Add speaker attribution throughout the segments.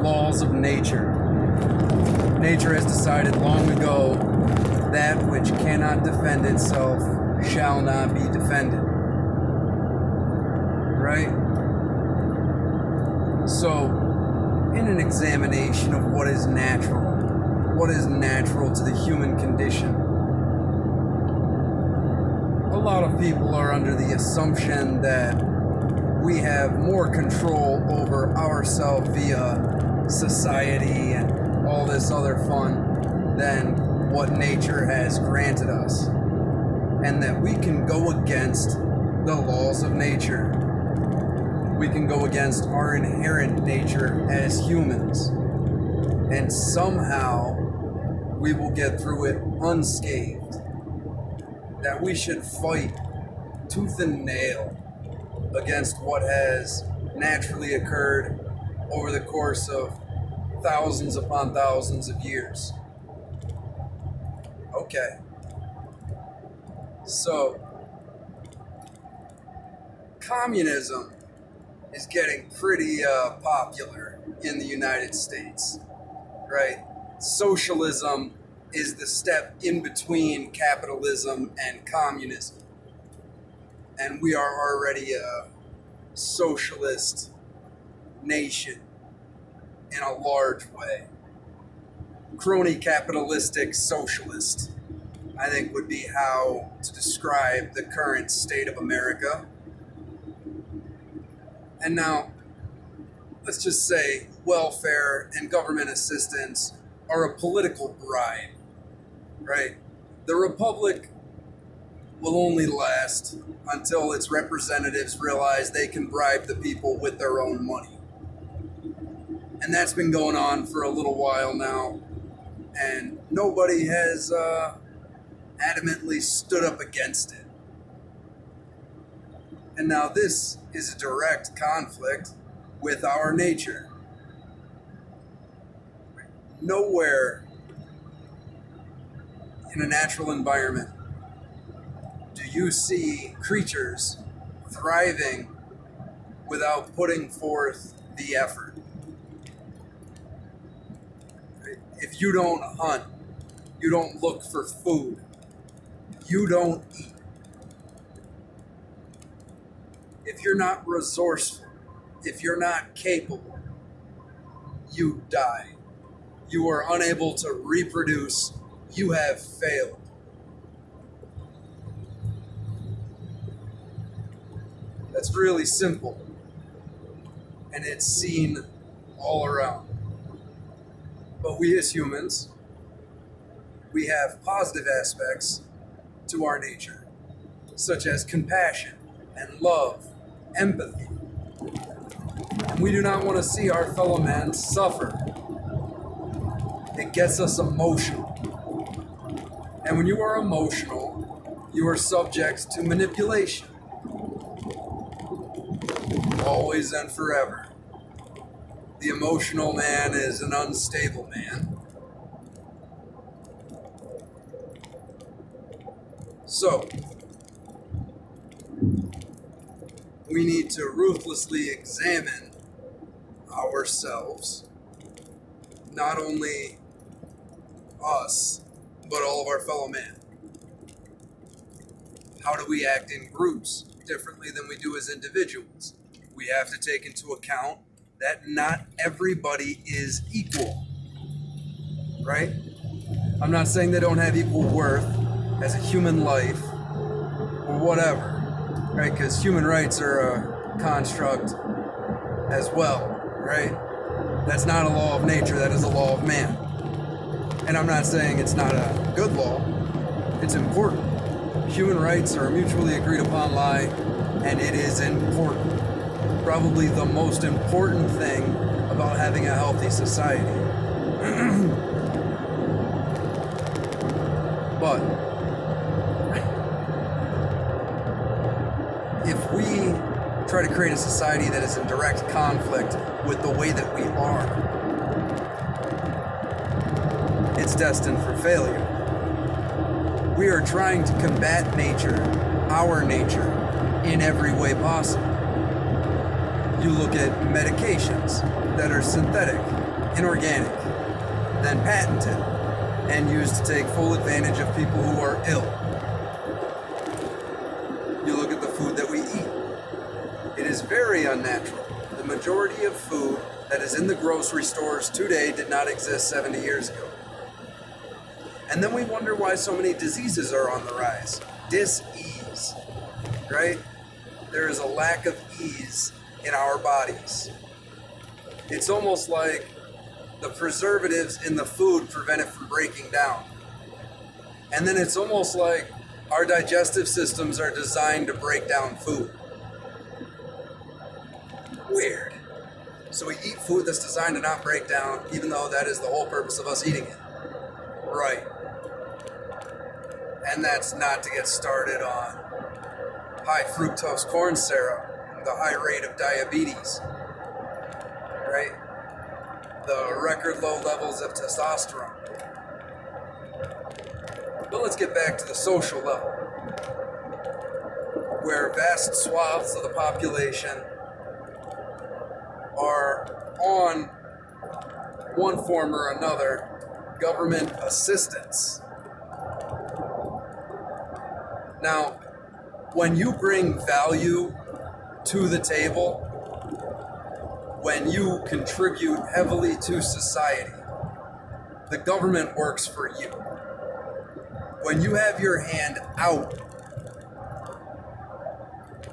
Speaker 1: laws of nature. Nature has decided long ago that which cannot defend itself shall not be defended. Right? So, in an examination of what is natural to the human condition, a lot of people are under the assumption that we have more control over ourselves via society and all this other fun than what nature has granted us, and that we can go against the laws of nature. We can go against our inherent nature as humans, and somehow we will get through it unscathed. That we should fight tooth and nail against what has naturally occurred over the course of thousands upon thousands of years. Okay. So, communism is getting pretty popular in the United States, right? Socialism is the step in between capitalism and communism. And we are already a socialist nation in a large way. Crony capitalistic socialist, I think, would be how to describe the current state of America. And now, let's just say welfare and government assistance are a political bribe, right? The republic will only last until its representatives realize they can bribe the people with their own money. And that's been going on for a little while now, and nobody has adamantly stood up against it. And now this is a direct conflict with our nature. Nowhere in a natural environment do you see creatures thriving without putting forth the effort. If you don't hunt, you don't look for food, you don't eat. If you're not resourceful, if you're not capable, you die. You are unable to reproduce. You have failed. That's really simple. And it's seen all around. But we as humans, we have positive aspects to our nature, such as compassion and love, empathy. And we do not want to see our fellow man suffer. It gets us emotional. And when you are emotional, you are subject to manipulation. Always and forever. The emotional man is an unstable man. So, we need to ruthlessly examine ourselves, not only us, but all of our fellow man. How do we act in groups differently than we do as individuals? We have to take into account that not everybody is equal, right? I'm not saying they don't have equal worth as a human life or whatever, right? Because human rights are a construct as well, right? That's not a law of nature, that is a law of man. And I'm not saying it's not a good law, it's important. Human rights are a mutually agreed upon lie, and it is important. Probably the most important thing about having a healthy society. But if we try to create a society that is in direct conflict with the way that we are, it's destined for failure. We are trying to combat nature, our nature, in every way possible. You look at medications, that are synthetic, inorganic, then patented, and used to take full advantage of people who are ill. You look at the food that we eat. It is very unnatural. The majority of food that is in the grocery stores today did not exist 70 years ago. And then we wonder why so many diseases are on the rise. Dis-ease, right? There is a lack of ease in our bodies. It's almost like the preservatives in the food prevent it from breaking down. And then it's almost like our digestive systems are designed to break down food. Weird. So we eat food that's designed to not break down, even though that is the whole purpose of us eating it. Right. And that's not to get started on high fructose corn syrup, the high rate of diabetes, right? The record low levels of testosterone. But let's get back to the social level, where vast swaths of the population are on one form or another government assistance. Now, when you bring value to the table, when you contribute heavily to society, the government works for you. When you have your hand out,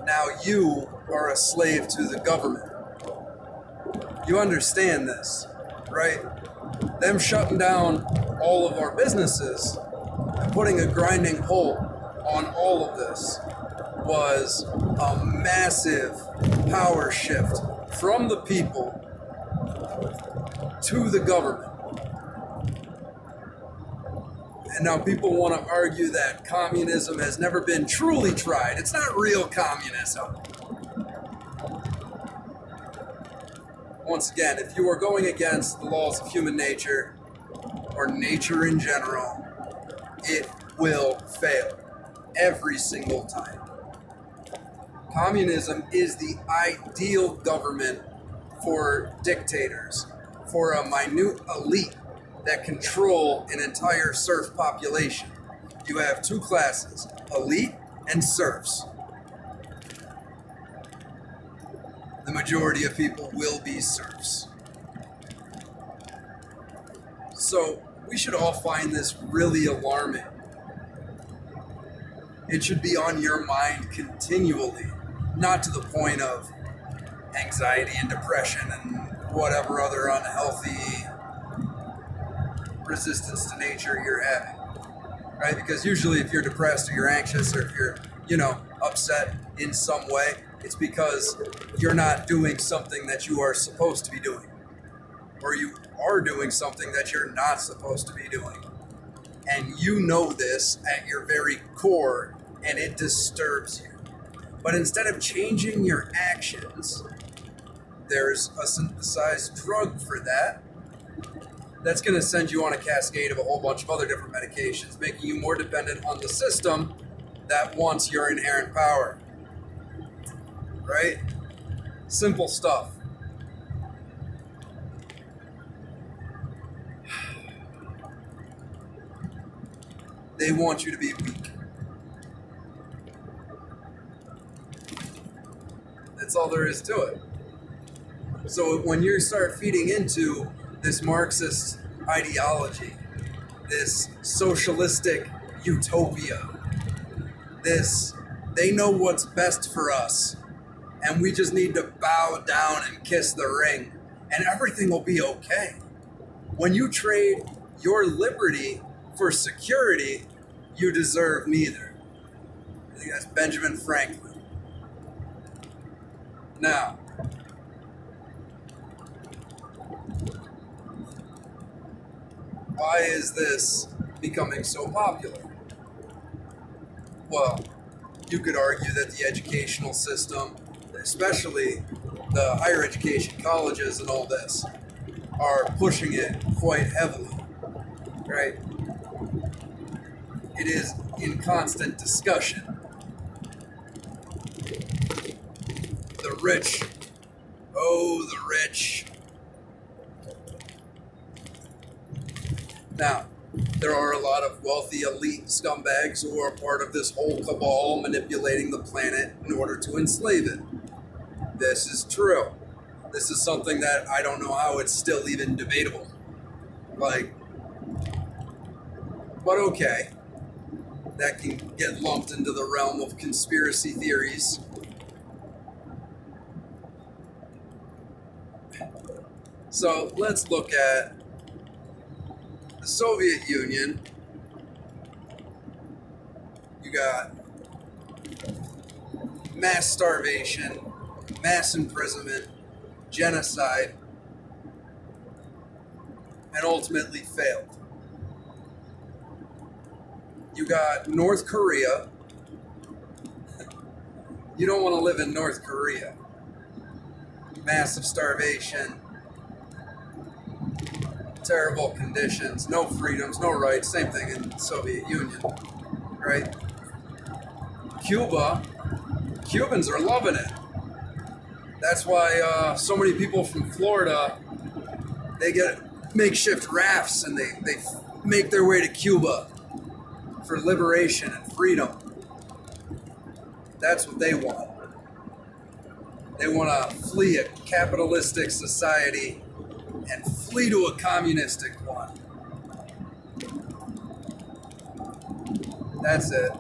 Speaker 1: now you are a slave to the government. You understand this, right? Them shutting down all of our businesses and putting a grinding halt on all of this was a massive power shift from the people to the government. And now people want to argue that communism has never been truly tried. It's not real communism. Once again, if you are going against the laws of human nature, or nature in general, it will fail every single time. Communism is the ideal government for dictators, for a minute elite that control an entire serf population. You have two classes, elite and serfs. The majority of people will be serfs. So we should all find this really alarming. It should be on your mind continually, not to the point of anxiety and depression and whatever other unhealthy resistance to nature you're having, right? Because usually if you're depressed or you're anxious or if you're, upset in some way, it's because you're not doing something that you are supposed to be doing, or you are doing something that you're not supposed to be doing. And you know this at your very core, and it disturbs you. But instead of changing your actions, there's a synthesized drug for that that's going to send you on a cascade of a whole bunch of other different medications, making you more dependent on the system that wants your inherent power. Right? Simple stuff. They want you to be weak. That's all there is to it. So when you start feeding into this Marxist ideology, this socialistic utopia, they know what's best for us, and we just need to bow down and kiss the ring, and everything will be okay. When you trade your liberty for security, you deserve neither. I think that's Benjamin Franklin. Now, why is this becoming so popular? Well, you could argue that the educational system, especially the higher education colleges and all this, are pushing it quite heavily, right? It is in constant discussion. The rich, oh, the rich, Now, there are a lot of wealthy elite scumbags who are part of this whole cabal manipulating the planet in order to enslave it. This is true. This is something that I don't know how it's still even debatable. Like, but okay. That can get lumped into the realm of conspiracy theories. So let's look at the Soviet Union. You got mass starvation, mass imprisonment, genocide, and ultimately failed. You got North Korea. You don't want to live in North Korea. Massive starvation, terrible conditions, no freedoms, no rights, same thing in the Soviet Union, right? Cuba, Cubans are loving it. That's why so many people from Florida, they get makeshift rafts and they make their way to Cuba for liberation and freedom. That's what they want. They want to flee a capitalistic society and flee to a communistic one. That's it.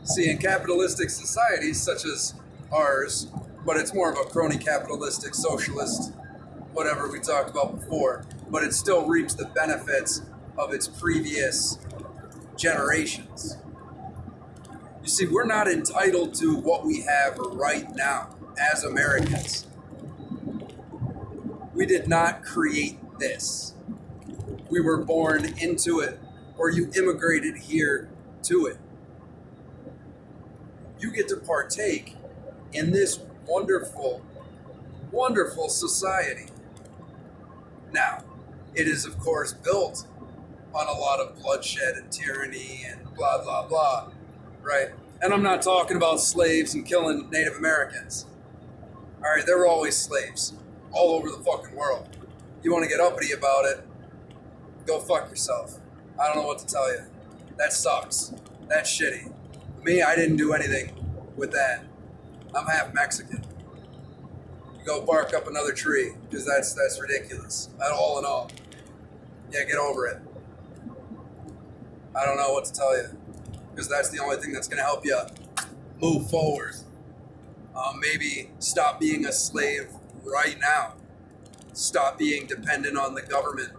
Speaker 1: See, in capitalistic societies such as ours, but it's more of a crony capitalistic socialist, whatever we talked about before, but it still reaps the benefits of its previous generations. You see, we're not entitled to what we have right now as Americans. We did not create this. We were born into it, or you immigrated here to it. You get to partake in this wonderful, wonderful society. Now, it is, of course, built on a lot of bloodshed and tyranny and blah, blah, blah, right? And I'm not talking about slaves and killing Native Americans. All right, there were always slaves all over the fucking world. You want to get uppity about it, go fuck yourself. I don't know what to tell you. That sucks. That's shitty. Me, I didn't do anything with that. I'm half Mexican. Go bark up another tree, because that's ridiculous. All in all. Yeah, get over it. I don't know what to tell you, because that's the only thing that's going to help you move forward. Maybe stop being a slave right now. Stop being dependent on the government.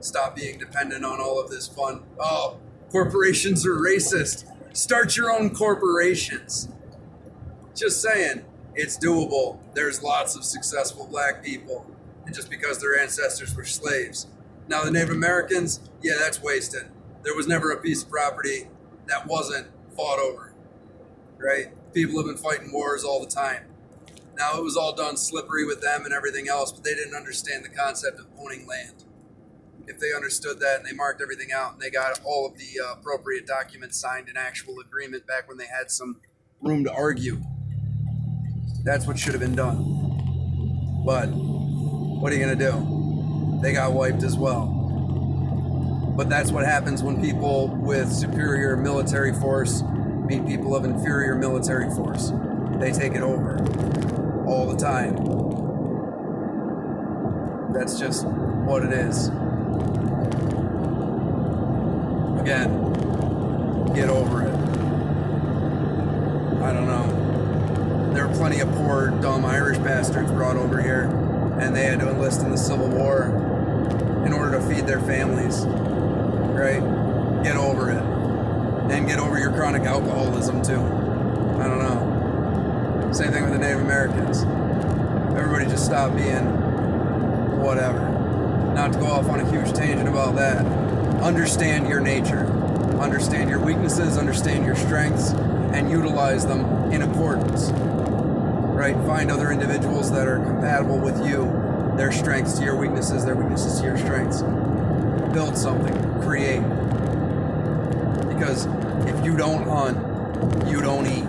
Speaker 1: Stop being dependent on all of this fun. Oh, corporations are racist. Start your own corporations. Just saying. It's doable. There's lots of successful black people, and just because their ancestors were slaves. Now the Native Americans, yeah, that's wasted. There was never a piece of property that wasn't fought over, right? People have been fighting wars all the time. Now it was all done slippery with them and everything else, but they didn't understand the concept of owning land. If they understood that and they marked everything out and they got all of the appropriate documents signed in actual agreement back when they had some room to argue, that's what should have been done. But what are you going to do? They got wiped as well. But that's what happens when people with superior military force meet people of inferior military force. They take it over all the time. That's just what it is. Again, get over it. I don't know. There were plenty of poor, dumb Irish bastards brought over here, and they had to enlist in the Civil War in order to feed their families, right? Get over it. And get over your chronic alcoholism, too. I don't know. Same thing with the Native Americans. Everybody just stop being whatever. Not to go off on a huge tangent about that. Understand your nature. Understand your weaknesses, understand your strengths, and utilize them in accordance. Right? Find other individuals that are compatible with you, their strengths to your weaknesses, their weaknesses to your strengths. Build something. Create. Because if you don't hunt, you don't eat.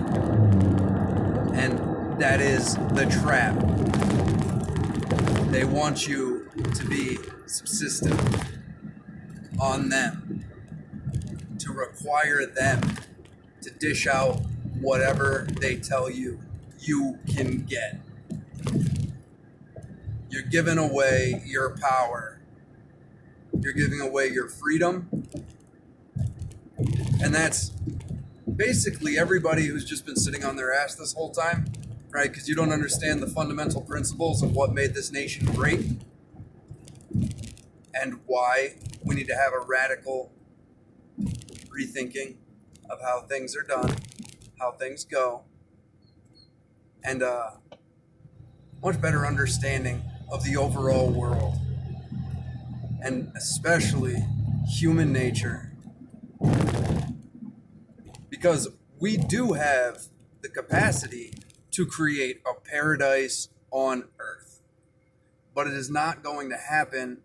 Speaker 1: And that is the trap. They want you to be subsistent on them, to require them to dish out whatever they tell you you can get. You're giving away your power. You're giving away your freedom. And that's basically everybody who's just been sitting on their ass this whole time, right? Because you don't understand the fundamental principles of what made this nation great and why we need to have a radical rethinking of how things are done, how things go, and a much better understanding of the overall world, and especially human nature. Because we do have the capacity to create a paradise on earth, but it is not going to happen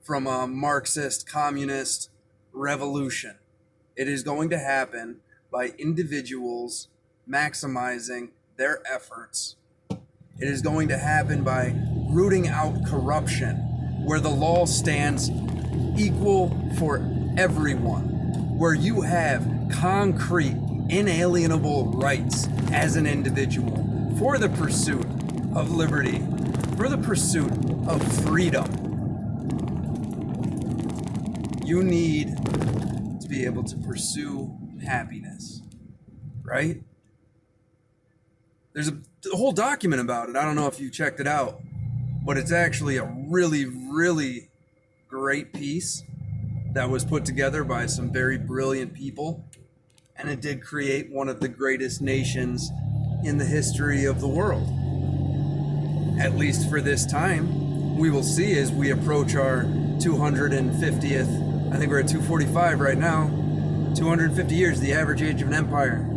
Speaker 1: from a Marxist communist revolution. It is going to happen by individuals maximizing their efforts. It is going to happen by rooting out corruption, where the law stands equal for everyone, where you have concrete, inalienable rights as an individual for the pursuit of liberty, for the pursuit of freedom. You need to be able to pursue happiness, right? There's a whole document about it. I don't know if you checked it out, but it's actually a really, really great piece that was put together by some very brilliant people. And it did create one of the greatest nations in the history of the world. At least for this time. We will see as we approach our 250th, I think we're at 245 right now, 250 years, the average age of an empire,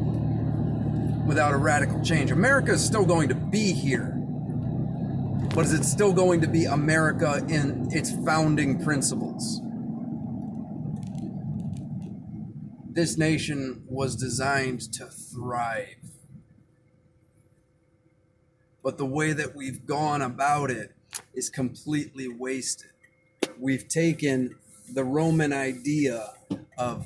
Speaker 1: without a radical change. America is still going to be here, but is it still going to be America in its founding principles? This nation was designed to thrive. But the way that we've gone about it is completely wasted. We've taken the Roman idea of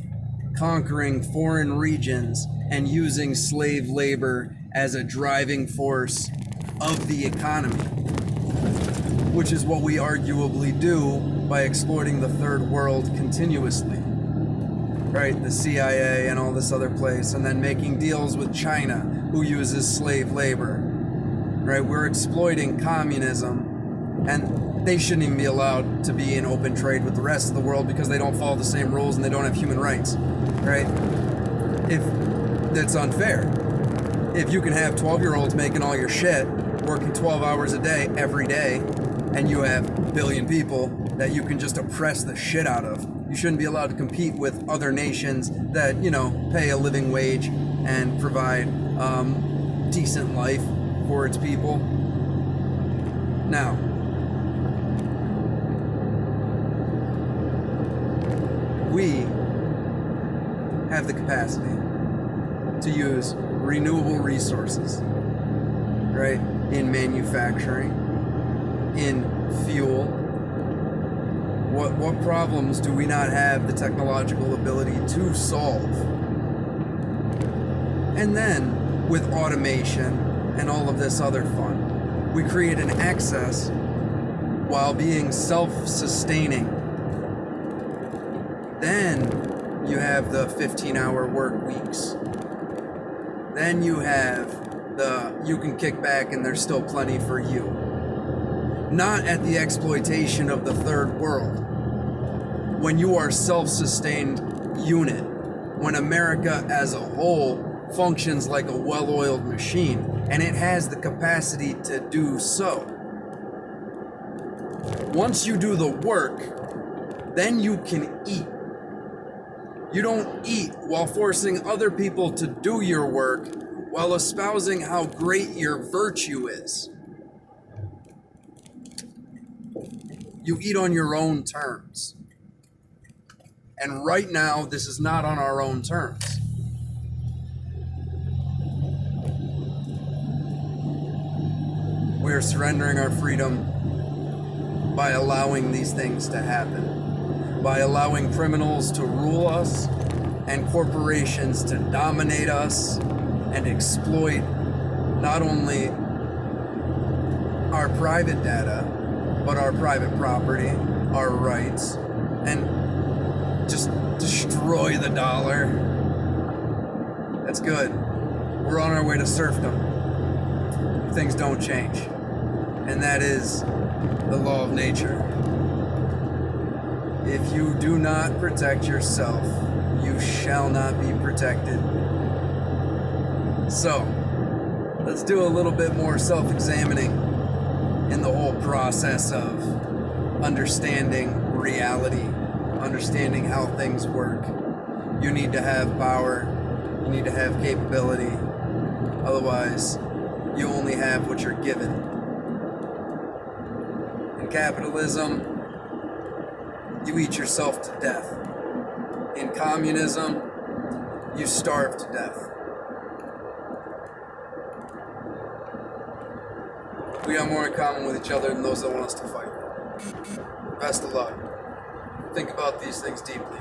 Speaker 1: conquering foreign regions and using slave labor as a driving force of the economy, which is what we arguably do by exploiting the third world continuously. Right, the CIA and all this other place, and then making deals with China, who uses slave labor. Right, we're exploiting communism, and they shouldn't even be allowed to be in open trade with the rest of the world because they don't follow the same rules and they don't have human rights. Right? If that's unfair. If you can have 12-year-olds making all your shit, working 12 hours a day every day, and you have a billion people that you can just oppress the shit out of, you shouldn't be allowed to compete with other nations that, pay a living wage and provide decent life for its people. Now, we have the capacity to use renewable resources, right? In manufacturing, in fuel. What problems do we not have the technological ability to solve? And then, with automation and all of this other fun, we create an access while being self-sustaining. Then you have the 15-hour work weeks. Then you have you can kick back and there's still plenty for you. Not at the exploitation of the third world. When you are a self-sustained unit, when America as a whole functions like a well-oiled machine, and it has the capacity to do so. Once you do the work, then you can eat. You don't eat while forcing other people to do your work while espousing how great your virtue is. You eat on your own terms. And right now, this is not on our own terms. We are surrendering our freedom by allowing these things to happen, by allowing criminals to rule us and corporations to dominate us and exploit not only our private data, but our private property, our rights, and just destroy the dollar. That's good. We're on our way to serfdom if things don't change. And that is the law of nature. If you do not protect yourself, you shall not be protected. So, let's do a little bit more self-examining in the whole process of understanding reality, understanding how things work. You need to have power, you need to have capability, otherwise you only have what you're given. In capitalism, you eat yourself to death. In communism, you starve to death. We have more in common with each other than those that want us to fight. Best of luck. Think about these things deeply.